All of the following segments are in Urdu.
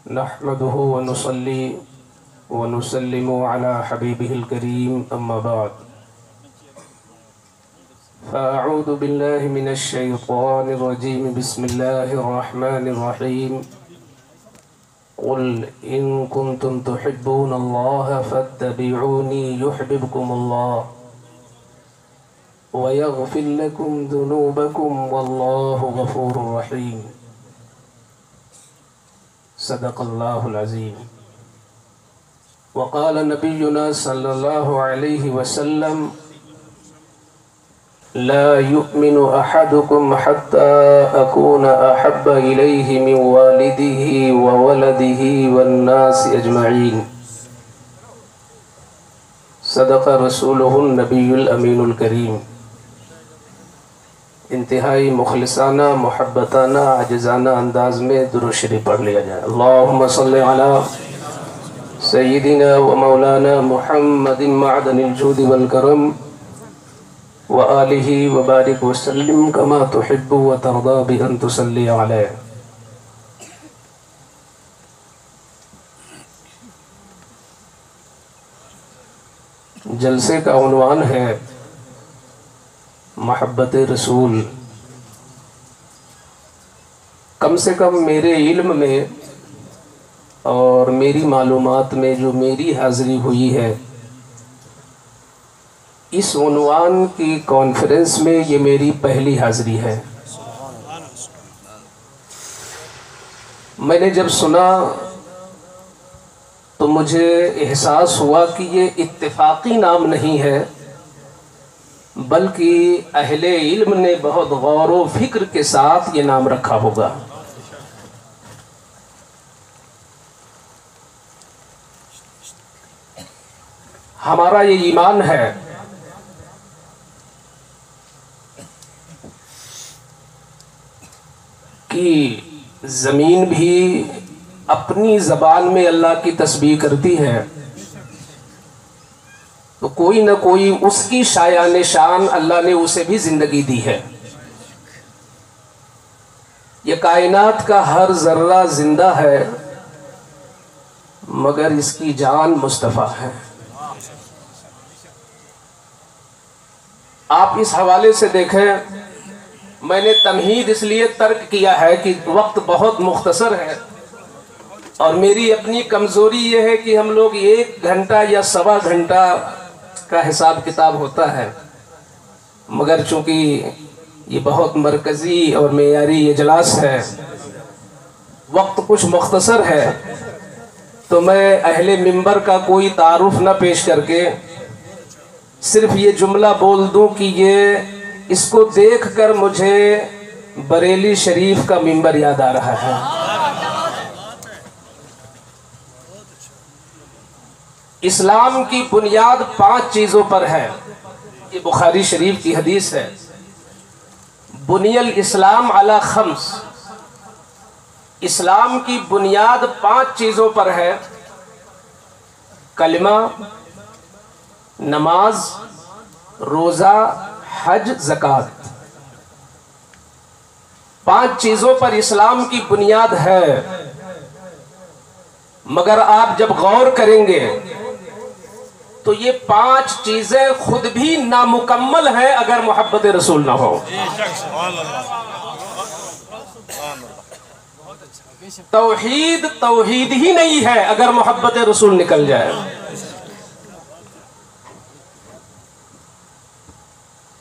نحمده ونصلي ونسلم على حبيبه الكريم أما بعد فأعوذ بالله من الشيطان الرجيم بسم الله الرحمن الرحيم قل إن كنتم تحبون الله فاتبعوني يحببكم الله ويغفر لكم ذنوبكم والله غفور رحيم صدق الله العظيم. وقال نبينا صلى الله عليه وسلم لا يؤمن أحدكم حتى أكون أحب إليه من والده وولده والناس أجمعين صدق رسوله النبي الأمين الكريم. انتہائی مخلصانہ محبتانہ عاجزانہ انداز میں درود شریف پڑھ لیا جائے. اللہم صلی علی سیدنا و مولانا محمد معدن الجود والکرم وآلہ وبارک وسلم کما تحب و ترضا بأن تصلی علیہ. جلسے کا عنوان ہے محبت رسول. کم سے کم میرے علم میں اور میری معلومات میں جو میری حاضری ہوئی ہے اس عنوان کی کانفرنس میں یہ میری پہلی حاضری ہے. میں نے جب سنا تو مجھے احساس ہوا کہ یہ اتفاقی نام نہیں ہے بلکہ اہل علم نے بہت غور و فکر کے ساتھ یہ نام رکھا ہوگا. ہمارا یہ ایمان ہے کہ زمین بھی اپنی زبان میں اللہ کی تسبیح کرتی ہے تو کوئی نہ کوئی اس کی شایان شان اللہ نے اسے بھی زندگی دی ہے. یہ کائنات کا ہر ذرہ زندہ ہے مگر اس کی جان مصطفیٰ ہے. آپ اس حوالے سے دیکھیں، میں نے تمہید اس لیے ترک کیا ہے کہ وقت بہت مختصر ہے اور میری اپنی کمزوری یہ ہے کہ ہم لوگ 1 گھنٹہ یا 1.25 گھنٹہ کا حساب کتاب ہوتا ہے، مگر چونکہ یہ بہت مرکزی اور معیاری اجلاس ہے، وقت کچھ مختصر ہے، تو میں اہل منبر کا کوئی تعارف نہ پیش کر کے صرف یہ جملہ بول دوں کہ یہ اس کو دیکھ کر مجھے بریلی شریف کا منبر یاد آ رہا ہے. اسلام کی بنیاد 5 چیزوں پر ہے. یہ بخاری شریف کی حدیث ہے. بنی الاسلام علی 5. اسلام کی بنیاد 5 چیزوں پر ہے: کلمہ، نماز، روزہ، حج، زکوٰۃ. 5 چیزوں پر اسلام کی بنیاد ہے. مگر آپ جب غور کریں گے تو یہ 5 چیزیں خود بھی نامکمل ہیں اگر محبت رسول نہ ہو. توحید توحید ہی نہیں ہے اگر محبت رسول نکل جائے.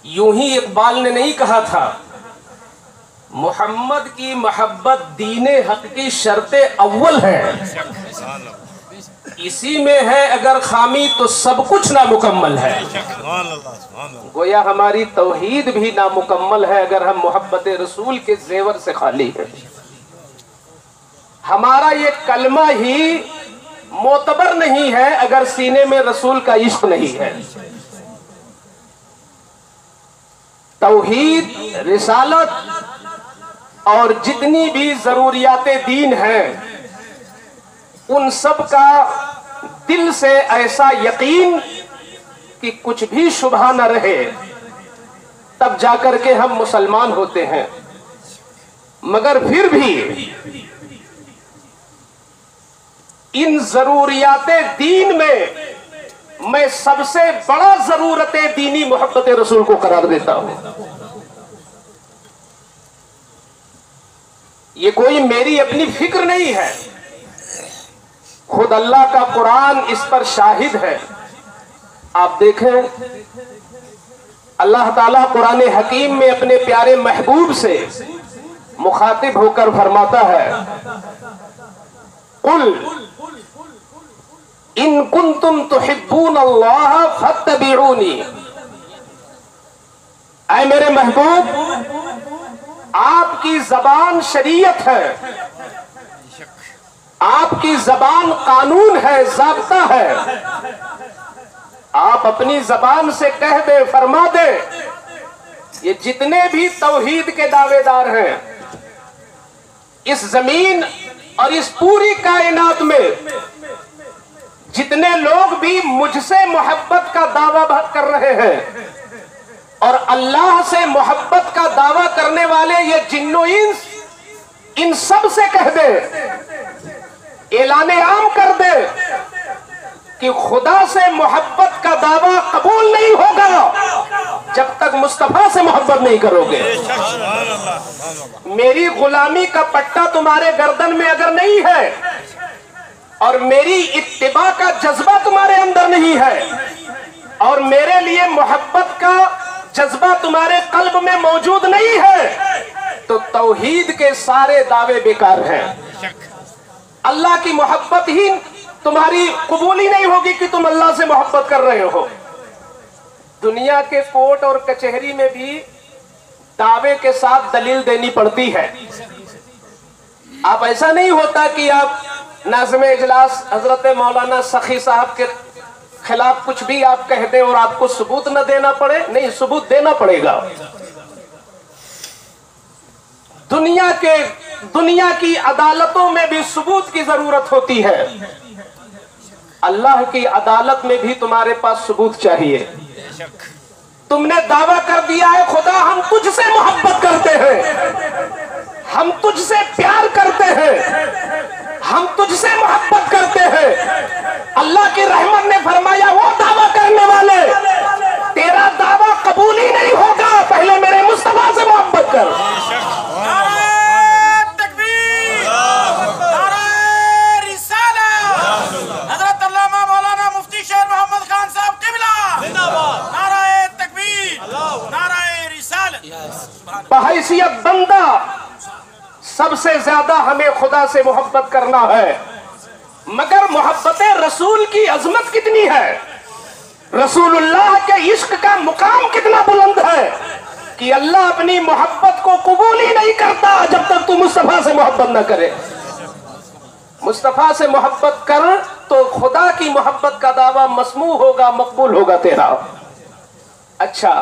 یوں ہی اقبال نے نہیں کہا تھا محمد کی محبت دین حق کی شرط اول ہے، اسی میں ہے اگر خامی تو سب کچھ نامکمل ہے. گویا ہماری توحید بھی نامکمل ہے اگر ہم محبت رسول کے زیور سے خالی ہیں. ہمارا یہ کلمہ ہی معتبر نہیں ہے اگر سینے میں رسول کا عشق نہیں ہے. توحید، رسالت اور جتنی بھی ضروریات دین ہیں ان سب کا دل سے ایسا یقین کہ کچھ بھی شبہ نہ رہے تب جا کر کے ہم مسلمان ہوتے ہیں. مگر پھر بھی ان ضروریات دین میں میں سب سے بڑا ضرورت دینی محبت رسول کو قرار دیتا ہوں۔ یہ کوئی میری اپنی فکر نہیں ہے، خود اللہ کا قرآن اس پر شاہد ہے۔ آپ دیکھیں اللہ تعالیٰ قرآن حکیم میں اپنے پیارے محبوب سے مخاطب ہو کر فرماتا ہے، قل ان کنتم تحبون اللہ فاتبعونی، اے میرے محبوب آپ کی زبان شریعت ہے، آپ کی زبان قانون ہے، ضابطہ ہے، آپ اپنی زبان سے کہہ دے، فرما دے، یہ جتنے بھی توحید کے دعوے دار ہیں اس زمین اور اس پوری کائنات میں، جتنے لوگ بھی مجھ سے محبت کا دعویٰ کر رہے ہیں اور اللہ سے محبت کا دعویٰ کرنے والے یہ جن و انس، ان سب سے کہہ دے، اعلان عام کر دے کہ خدا سے محبت کا دعویٰ قبول نہیں ہوگا جب تک مصطفیٰ سے محبت نہیں کرو گے۔ میری غلامی کا پٹا تمہارے گردن میں اگر نہیں ہے اور میری اتباع کا جذبہ تمہارے اندر نہیں ہے اور میرے لیے محبت کا جذبہ تمہارے قلب میں موجود نہیں ہے تو توحید کے سارے دعوے بیکار ہیں۔ اللہ کی محبت ہی تمہاری قبول ہی نہیں ہوگی کہ تم اللہ سے محبت کر رہے ہو۔ دنیا کے کورٹ اور کچہری میں بھی دعوے کے ساتھ دلیل دینی پڑتی ہے۔ آپ ایسا نہیں ہوتا کہ آپ ناظم اجلاس حضرت مولانا سخی صاحب کے خلاف کچھ بھی آپ کہہ دیں اور آپ کو ثبوت نہ دینا پڑے، نہیں، ثبوت دینا پڑے گا۔ دنیا کی عدالتوں میں بھی ثبوت کی ضرورت ہوتی ہے، اللہ کی عدالت میں بھی تمہارے پاس ثبوت چاہیے۔ تم نے دعویٰ کر دیا ہے خدا ہم تجھ سے محبت کرتے ہیں، ہم تجھ سے پیار کرتے ہیں، ہم تجھ سے محبت کرتے ہیں۔ اللہ کی رحمت نے فرمایا وہ دعویٰ کرنے والے تیرا دعویٰ قبول ہی نہیں ہوگا، پہلے میرے مصطفیٰ سے محبت کر۔ بحیثیت بندہ سب سے زیادہ ہمیں خدا سے محبت کرنا ہے، مگر محبت رسول کی عظمت کتنی ہے، رسول اللہ کے عشق کا مقام کتنا بلند ہے کہ اللہ اپنی محبت کو قبول ہی نہیں کرتا جب تک تو مصطفیٰ سے محبت نہ کرے۔ مصطفیٰ سے محبت کر تو خدا کی محبت کا دعویٰ مسموع ہوگا، مقبول ہوگا تیرا۔ اچھا،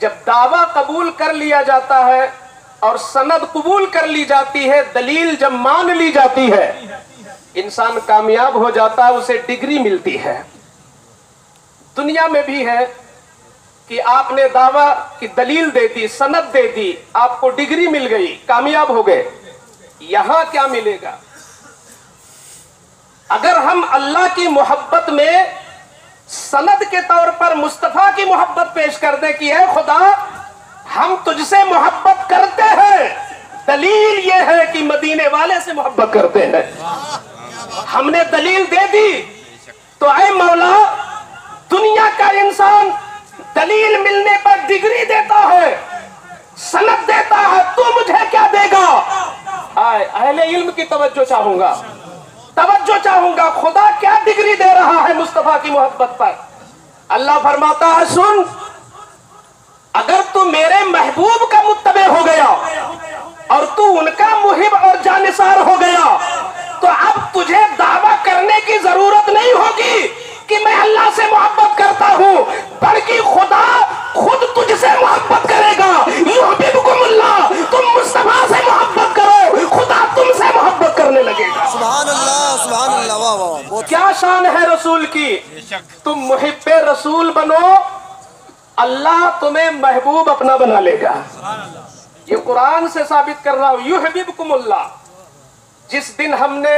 جب دعویٰ قبول کر لیا جاتا ہے اور سند قبول کر لی جاتی ہے، دلیل جب مان لی جاتی ہے، انسان کامیاب ہو جاتا ہے، اسے ڈگری ملتی ہے۔ دنیا میں بھی ہے کہ آپ نے دعویٰ کی دلیل دے دی، سند دے دی، آپ کو ڈگری مل گئی، کامیاب ہو گئے۔ یہاں کیا ملے گا؟ اگر ہم اللہ کی محبت میں سند کے طور پر مصطفیٰ کی محبت پیش کر دیں کہ اے خدا ہم تجھ سے محبت کرتے ہیں، دلیل یہ ہے کہ مدینے والے سے محبت کرتے ہیں، ہم نے دلیل دے دی، تو اے مولا دنیا کا انسان دلیل ملنے پر ڈگری دیتا ہے، سند دیتا ہے، تو مجھے کیا دے گا؟ اہل علم کی توجہ چاہوں گا، خدا کیا ڈگری دے رہا ہے مصطفیٰ کی محبت پر؟ اللہ فرماتا ہے سن، اگر تو میرے محبوب کا متبع ہو گیا اور تو ان کا محب اور جانثار ہو گیا تو اب تجھے دعویٰ کرنے کی ضرورت نہیں ہوگی کہ میں اللہ سے محبت کرتا ہوں، بلکہ خدا خود تجھ سے محبت کرے گا۔ یحببکم اللہ، تم مصطفیٰ سے محبت کرو، خدا تم سے محبت کرنے لگے گا۔ سبحان اللہ، سبحان اللہ، واہ واہ۔ کیا شان ہے رسول کی؟ تم محب رسول بنو، اللہ تمہیں محبوب اپنا بنا لے گا۔ یہ قرآن سے ثابت کر رہا ہوں۔ یحببکم اللہ، جس دن ہم نے